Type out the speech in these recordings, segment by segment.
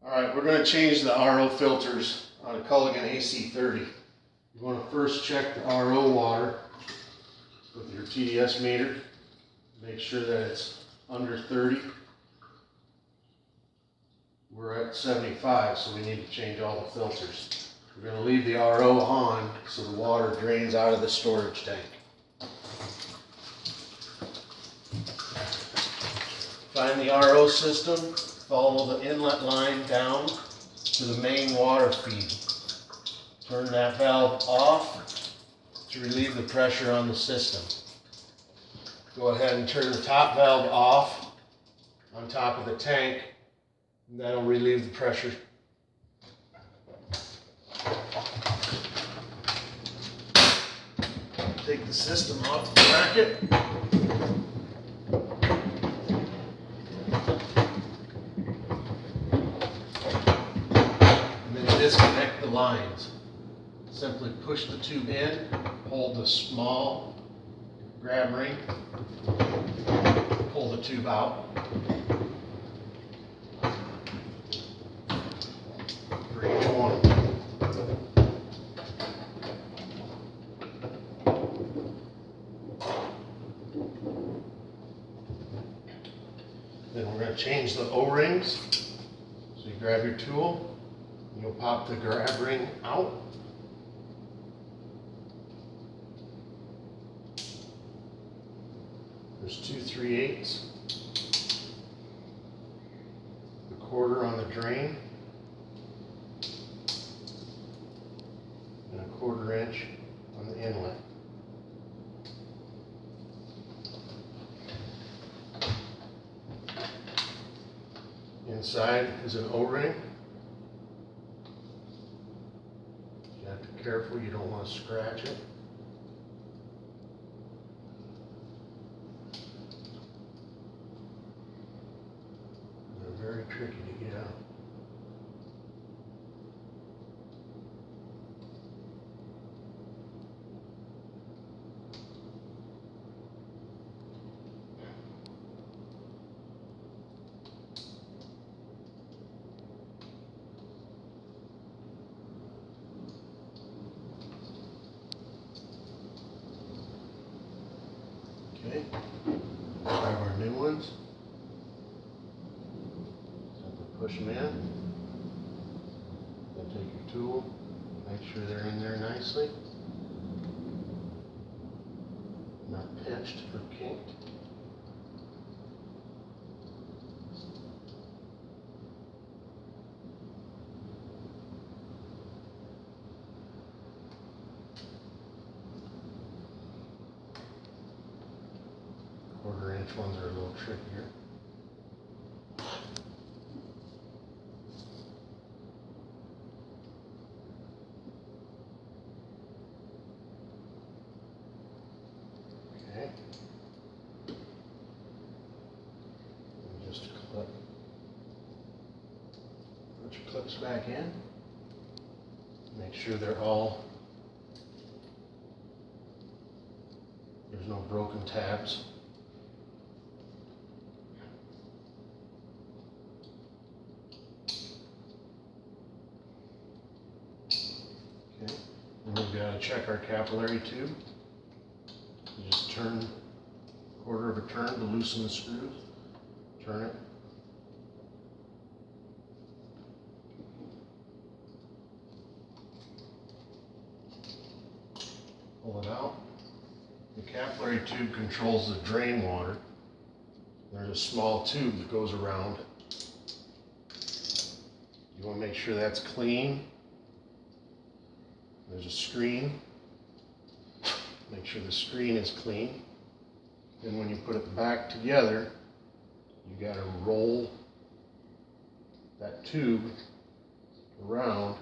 Alright, we're going to change the RO filters on a Culligan AC30. You want to first check the RO water with your TDS meter. Make sure that it's under 30. We're at 75, so we need to change all the filters. We're going to leave the RO on so the water drains out of the storage tank. Find the RO system, follow the inlet line down to the main water feed. Turn that valve off to relieve the pressure on the system. Go ahead and turn the top valve off on top of the tank, and that'll relieve the pressure. Take the system off the bracket. And then disconnect the lines. Simply push the tube in, hold the small grab ring, pull the tube out. For each one. Then we're going to change the O-rings. So you grab your tool, and you'll pop the grab ring out. There's 2 3/8, a quarter on the drain, and a 1/4 inch on the inlet. Inside is an O-ring. You have to be careful, you don't want to scratch it. They're very tricky to get out. Okay, grab our new ones, simply push them in, then take your tool, make sure they're in there nicely, not pinched or kinked. Quarter-inch ones are a little trickier. Okay. And just clip. Put your clips back in. Make sure they're all, there's no broken tabs. Okay, and we've got to check our capillary tube. You just turn 1/4 of a turn to loosen the screws. Turn it. Pull it out. The capillary tube controls the drain water. There's a small tube that goes around. You want to make sure that's clean. There's a screen. Make sure the screen is clean. Then when you put it back together, you got to roll that tube around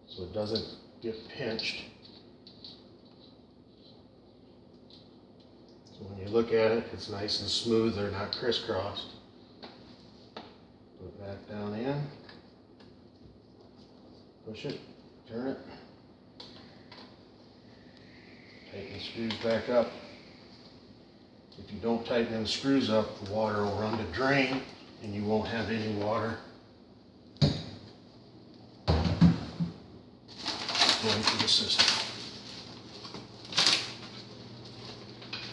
so it doesn't get pinched. So when you look at it, it's nice and smooth. They're not crisscrossed. Put it back down in. Push it. Turn it. Tighten the screws back up. If you don't tighten them screws up, the water will run to drain and you won't have any water going through the system.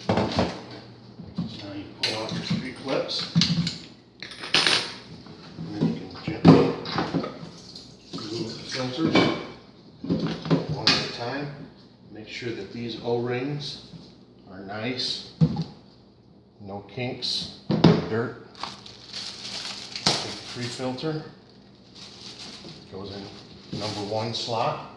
Now you pull out your 3 clips, and then you can gently remove the filters one at a time. Make sure that these O-rings are nice, no kinks, no dirt. Take the free filter, goes in number 1 slot.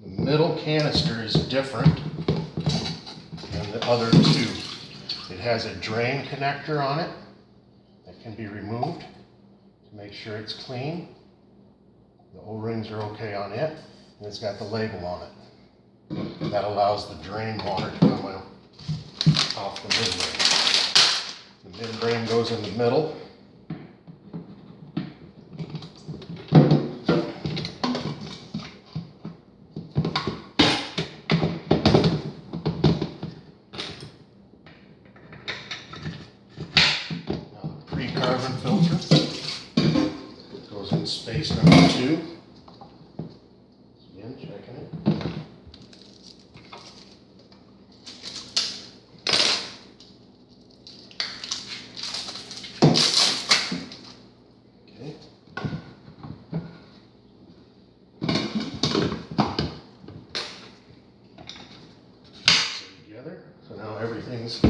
The middle canister is different than the other 2. It has a drain connector on it that can be removed to make sure it's clean. The O-rings are okay on it, and it's got the label on it. That allows the drain water to come out off the membrane. The membrane goes in the middle. Now the pre-carbon filter goes in space number 2. Again, checking it. Okay. Together. So now everything's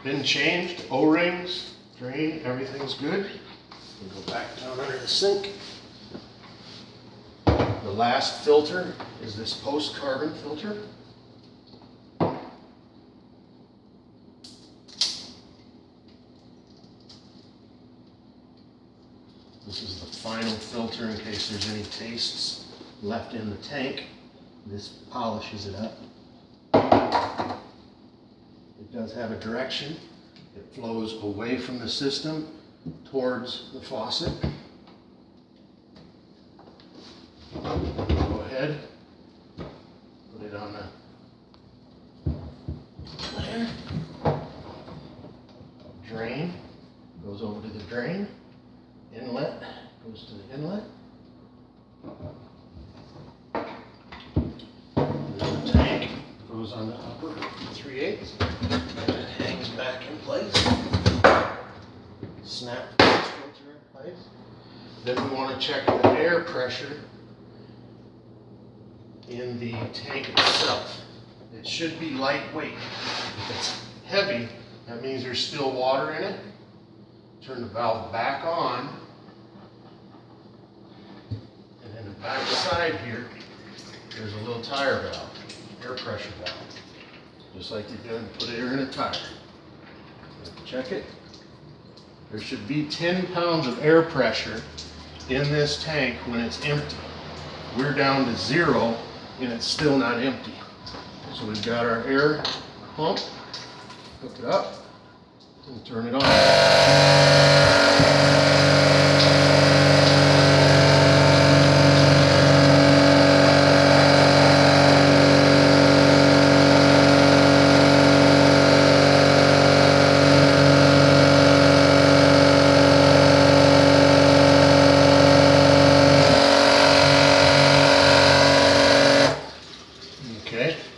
been changed. O-rings, drain, everything's good. We'll go back down under the sink. The last filter is this post-carbon filter. This is the final filter in case there's any tastes left in the tank. This polishes it up. It does have a direction. It flows away from the system towards the faucet. Go ahead, put it on the there. Drain goes over to the drain. Inlet goes to the inlet. And then the tank goes on the upper 3/8 and it hangs back in place. Snap the filter in place. Then we want to check the air pressure in the tank itself. It should be lightweight. If it's heavy, that means there's still water in it. Turn the valve back on, and in the back side here, there's a little tire valve, air pressure valve, just like you're going to put air in a tire. Check it. There should be 10 pounds of air pressure in this tank when it's empty. We're down to 0, and it's still not empty. So we've got our air pump, hook it up, and turn it on.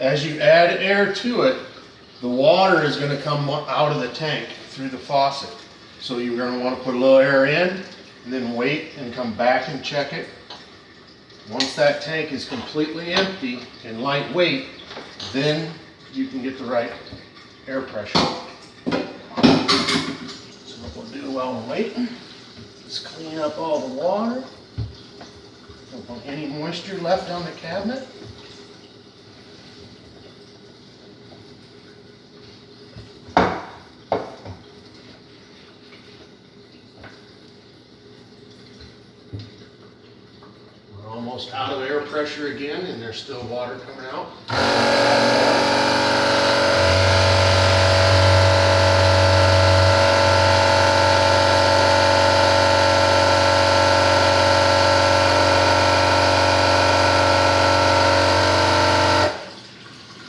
As you add air to it, the water is going to come out of the tank through the faucet. So you're going to want to put a little air in, and then wait and come back and check it. Once that tank is completely empty and lightweight, then you can get the right air pressure. So what we'll do while we're waiting is clean up all the water. Don't want any moisture left on the cabinet. Almost out of air pressure again, and there's still water coming out.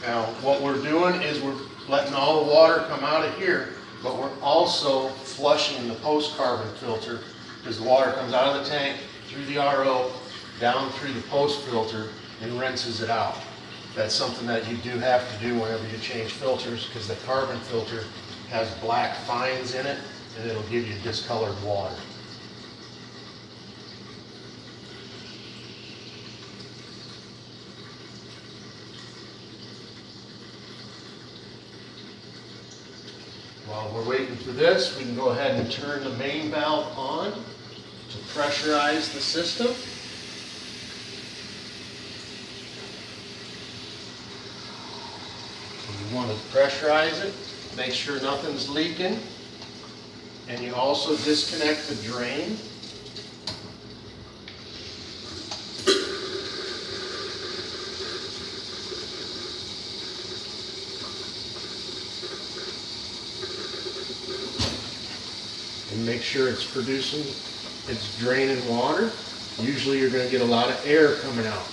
Now, what we're doing is we're letting all the water come out of here but we're also flushing the post-carbon filter because the water comes out of the tank, through the RO, down through the post filter, and rinses it out. That's something that you do have to do whenever you change filters because the carbon filter has black fines in it and it'll give you discolored water. While we're waiting for this, we can go ahead and turn the main valve on to pressurize the system. You want to pressurize it, make sure nothing's leaking, and you also disconnect the drain. And make sure it's draining water. Usually you're going to get a lot of air coming out.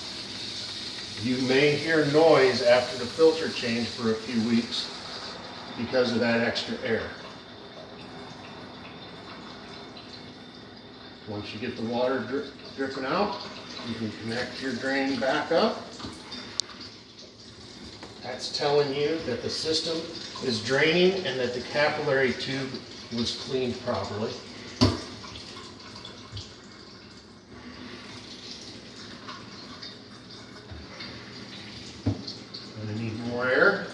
You may hear noise after the filter change for a few weeks because of that extra air. Once you get the water dripping out, you can connect your drain back up. That's telling you that the system is draining and that the capillary tube was cleaned properly. Gonna need more air.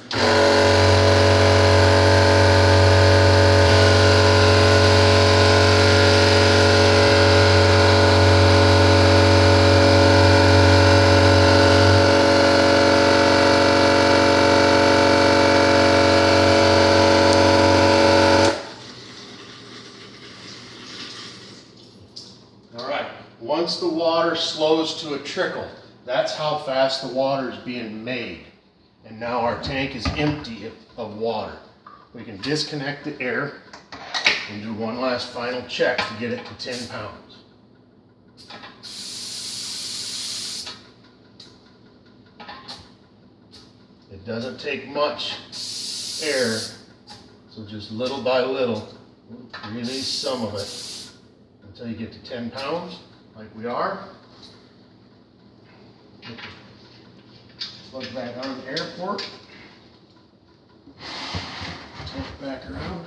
Once the water slows to a trickle, that's how fast the water is being made. And now our tank is empty of water. We can disconnect the air and do one last final check to get it to 10 pounds. It doesn't take much air, so just little by little, release some of it until you get to 10 pounds. Like we are. Plug back on the air port. Take back around.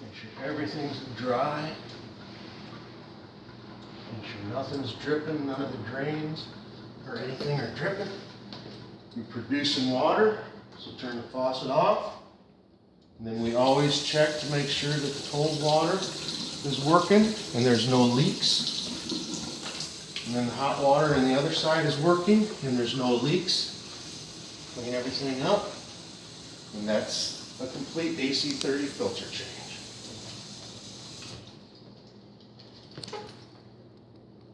Make sure everything's dry. Make sure nothing's dripping, none of the drains or anything are dripping. You're producing water, so turn the faucet off. And then we always check to make sure that the cold water is working and there's no leaks. And then the hot water on the other side is working and there's no leaks. Clean everything up. And that's a complete AC30 filter change.